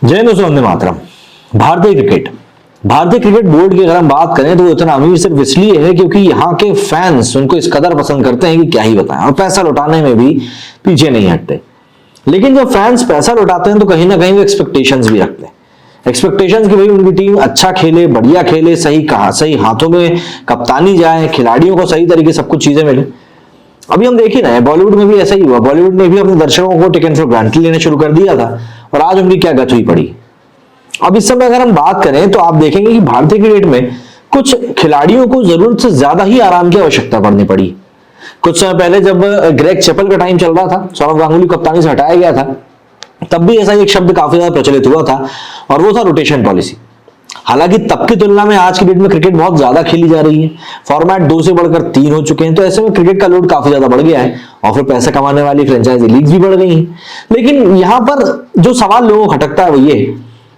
जय दोस्तों, वंदे मातरम। भारतीय क्रिकेट बोर्ड की अगर हम बात करें तो वो इतना अमीर सिर्फ इसलिए है क्योंकि यहाँ के फैंस उनको इस कदर पसंद करते हैं कि क्या ही बताएं, और पैसा लौटाने में भी पीछे नहीं हटते। लेकिन जब फैंस पैसा लौटाते हैं तो कहीं ना कहीं वो एक्सपेक्टेशंस भी रखते हैं। एक्सपेक्टेशंस कि भाई उनकी टीम अच्छा खेले, बढ़िया खेले, सही हाथों में कप्तानी जाए, खिलाड़ियों को सही तरीके सब कुछ चीजें मिले। अभी हम देख ही रहे हैं, बॉलीवुड में भी ऐसा ही हुआ। बॉलीवुड ने भी अपने दर्शकों को टेकन फॉर ग्रांटेड लेना शुरू कर दिया था और आज उनकी क्या गत हुई पड़ी। अब इस समय अगर हम बात करें तो आप देखेंगे कि भारतीय क्रिकेट में कुछ खिलाड़ियों को जरूरत से ज्यादा ही आराम की आवश्यकता पड़नी पड़ी। कुछ समय पहले जब ग्रेग चैपल का टाइम चल रहा था, सौरव गांगुली कप्तानी से हटाया गया था, तब भी ऐसा एक शब्द काफी ज्यादा प्रचलित हुआ था और वो था रोटेशन पॉलिसी। हालांकि तब की तुलना में आज की डेट में क्रिकेट बहुत ज्यादा खेली जा रही है, फॉर्मेट 2 से बढ़कर 3 हो चुके हैं, तो ऐसे में क्रिकेट का लोड काफी ज्यादा बढ़ गया है और फिर पैसा कमाने वाली फ्रेंचाइजी लीग भी बढ़ गई हैं। लेकिन यहां पर जो सवाल लोगों को खटकता है वो ये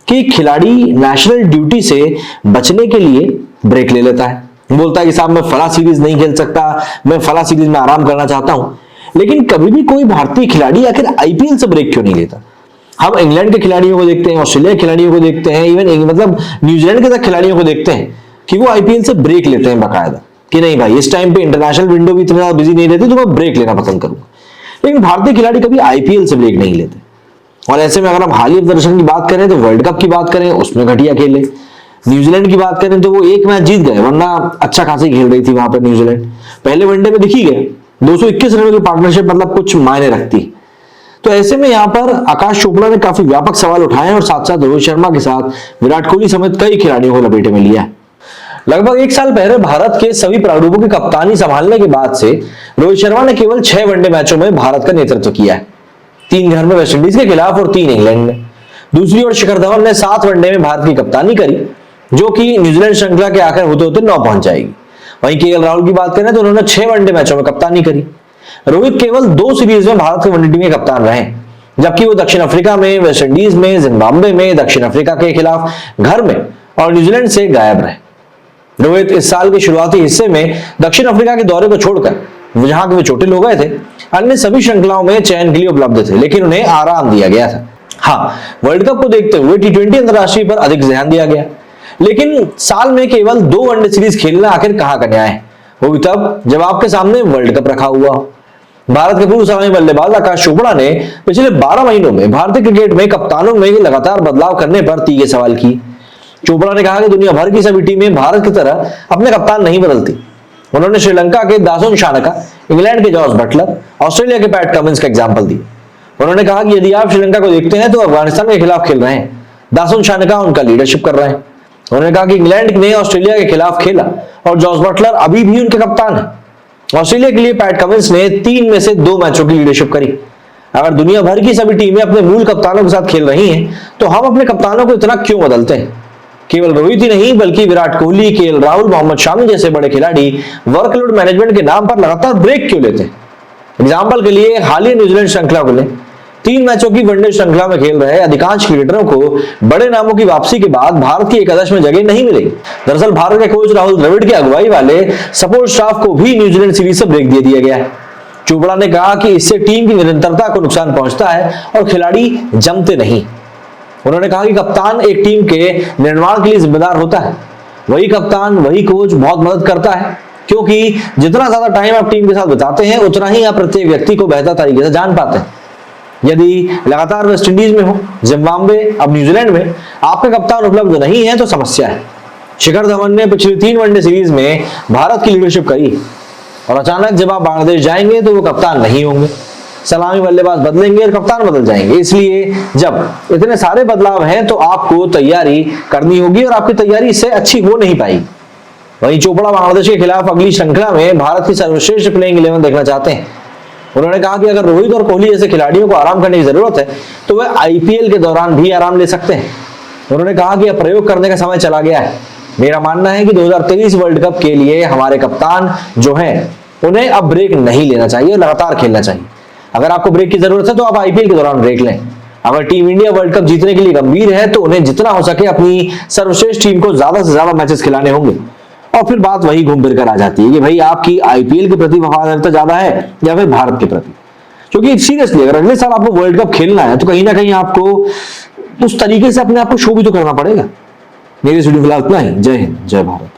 कि खिलाड़ी नेशनल ड्यूटी से बचने के लिए ब्रेक ले लेता है, बोलता है कि साहब मैं फला सीरीज नहीं खेल सकता, मैं फला सीरीज में आराम करना चाहता हूं। लेकिन कभी भी कोई भारतीय खिलाड़ी आखिर आईपीएल से ब्रेक क्यों नहीं लेता? हम इंग्लैंड के खिलाड़ियों को देखते हैं, ऑस्ट्रेलिया के खिलाड़ियों को देखते हैं, इवन मतलब न्यूजीलैंड के तक खिलाड़ियों को देखते हैं कि वो आईपीएल से ब्रेक लेते हैं बाकायदा, कि नहीं भाई इस टाइम पे इंटरनेशनल विंडो भी इतना ज्यादा बिजी नहीं रहती तो मैं ब्रेक लेना पसंद करूंगा। लेकिन भारतीय खिलाड़ी कभी आईपीएल से ब्रेक नहीं लेते। और ऐसे में अगर हम हालिया प्रदर्शन की बात करें तो वर्ल्ड कप की बात करें, उसमें घटिया खेले। न्यूजीलैंड की बात करें तो वो एक मैच जीत गए, वरना अच्छा खासी खेल रही थी वहां पर न्यूजीलैंड। पहले वनडे में दिखी गए 221 रनों की पार्टनरशिप मतलब कुछ मायने रखती। तो ऐसे में यहां पर आकाश चोपड़ा ने काफी व्यापक सवाल उठाए और साथ साथ रोहित शर्मा के साथ विराट कोहली समेत कई खिलाड़ियों को लपेटे में लिया है। लगभग 1 साल पहले भारत के सभी प्रारूपों की कप्तानी संभालने के बाद से रोहित शर्मा ने केवल 6 वनडे मैचों में भारत का नेतृत्व किया है, 3 घर में वेस्टइंडीज के खिलाफ और 3 इंग्लैंड में। दूसरी ओर शिखर धवन ने 7 वनडे में भारत की कप्तानी करी, जो कि न्यूजीलैंड श्रृंखला के आखिर होते होते 9 पहुंच जाएगी। वहीं केएल राहुल की बात करें तो उन्होंने 6 वनडे मैचों में कप्तानी करी। रोहित केवल 2 सीरीज में भारत की वनडे टीम के कप्तान रहे, जबकि वो दक्षिण अफ्रीका में, वेस्टइंडीज में, जिम्बाब्वे में, दक्षिण अफ्रीका के खिलाफ घर में और न्यूजीलैंड से गायब रहे। रोहित इस साल के शुरुआती हिस्से में दक्षिण अफ्रीका के दौरे को छोड़कर जहां वे चोटिल हो गए थे, अन्य सभी श्रृंखलाओं में चयन के लिए उपलब्ध थे, लेकिन उन्हें आराम दिया गया था। हाँ, वर्ल्ड कप को देखते हुए टी20 अंतरराष्ट्रीय पर अधिक ध्यान दिया गया, लेकिन साल में केवल 2 वनडे सीरीज खेलना आखिर कहां का न्याय है? वो भी तब जब आपके सामने वर्ल्ड कप रखा हुआ हो। भारत के पूर्व समय बल्लेबाज आकाश चोपड़ा ने पिछले 12 महीनों में भारतीय क्रिकेट में कप्तानों में लगातार बदलाव करने पर तीखे सवाल किए। चोपड़ा ने कहा कि दुनिया भर की सभी टीमें भारत की तरह अपने कप्तान नहीं बदलती। उन्होंने श्रीलंका के दासुन शानका, इंग्लैंड के जॉस बटलर, ऑस्ट्रेलिया के पैट कमिंस का एग्जाम्पल दिया। उन्होंने कहा कि यदि आप श्रीलंका को देखते हैं तो अफगानिस्तान के खिलाफ खेल रहे हैं, दासुन शानका उनका लीडरशिप कर रहे हैं। उन्होंने कहा कि इंग्लैंड ने ऑस्ट्रेलिया के खिलाफ खेला और जॉस बटलर अभी भी उनके कप्तान है। ऑस्ट्रेलिया के लिए पैट कमिंस ने 3 में से 2 मैचों की लीडरशिप करी। अगर दुनिया भर की सभी टीमें अपने मूल कप्तानों के साथ खेल रही हैं, तो हम अपने कप्तानों को इतना क्यों बदलते हैं? केवल रोहित ही नहीं बल्कि विराट कोहली, केएल राहुल, मोहम्मद शामी जैसे बड़े खिलाड़ी वर्कलोड मैनेजमेंट के नाम पर लगातार ब्रेक क्यों लेते हैं? एग्जाम्पल के लिए हालिया न्यूजीलैंड श्रृंखला को लें। 3 मैचों की वनडे श्रृंखला में खेल रहे अधिकांश क्रिकेटरों को बड़े नामों की वापसी के बाद भारत की एकादश में जगह नहीं मिलेगी। दरअसल भारत के कोच राहुल द्रविड़ की अगुवाई वाले सपोर्ट स्टाफ को भी न्यूजीलैंड सीरीज से ब्रेक दे दिया गया है। चोपड़ा ने कहा कि इससे टीम की निरंतरता को नुकसान पहुंचता है और खिलाड़ी जमते नहीं। उन्होंने कहा कि कप्तान एक टीम के निर्माण के लिए जिम्मेदार होता है। वही कप्तान, वही कोच बहुत मदद करता है, क्योंकि जितना ज्यादा टाइम आप टीम के साथ बिताते हैं उतना ही आप प्रत्येक व्यक्ति को बेहतर तरीके से जान पाते हैं। यदि लगातार वेस्टइंडीज में हो, जिम्बाब्वे, अब न्यूजीलैंड में आपके कप्तान उपलब्ध नहीं है तो समस्या है। शिखर धवन ने पिछली 3 वनडे सीरीज में भारत की लीडरशिप करी और अचानक जब आप बांग्लादेश जाएंगे तो वो कप्तान नहीं होंगे। सलामी बल्लेबाज बदलेंगे और कप्तान बदल जाएंगे। इसलिए जब इतने सारे बदलाव हैं तो आपको तैयारी करनी होगी और आपकी तैयारी इससे अच्छी हो नहीं पाएगी। वहीं चोपड़ा बांग्लादेश के खिलाफ अगली श्रृंखला में भारत की सर्वश्रेष्ठ प्लेइंग 11 देखना चाहते हैं। उन्होंने कहा कि अगर रोहित और कोहली जैसे खिलाड़ियों को आराम करने की जरूरत है तो वह आईपीएल के दौरान भी आराम ले सकते हैं। उन्होंने कहा कि अब प्रयोग करने का समय चला गया है। मेरा मानना है कि 2023 वर्ल्ड कप के लिए हमारे कप्तान जो हैं उन्हें अब ब्रेक नहीं लेना चाहिए, लगातार खेलना चाहिए। अगर आपको ब्रेक की जरूरत है तो आप आईपीएल के दौरान ब्रेक लें। अगर टीम इंडिया वर्ल्ड कप जीतने के लिए गंभीर है तो उन्हें जितना हो सके अपनी सर्वश्रेष्ठ टीम को ज्यादा से ज्यादा मैचेस खिलाने होंगे। और फिर बात वही घूम फिर कर आ जाती है कि भाई आपकी आईपीएल के प्रति वफादारिता ज्यादा है या फिर भारत के प्रति। क्योंकि सीरियसली अगर अगले साल आपको वर्ल्ड कप खेलना है तो कहीं ना कहीं आपको तो उस तरीके से अपने आप को शो भी तो करना पड़ेगा। मेरी वीडियो फिलहाल इतना ही। जय हिंद, जय भारत।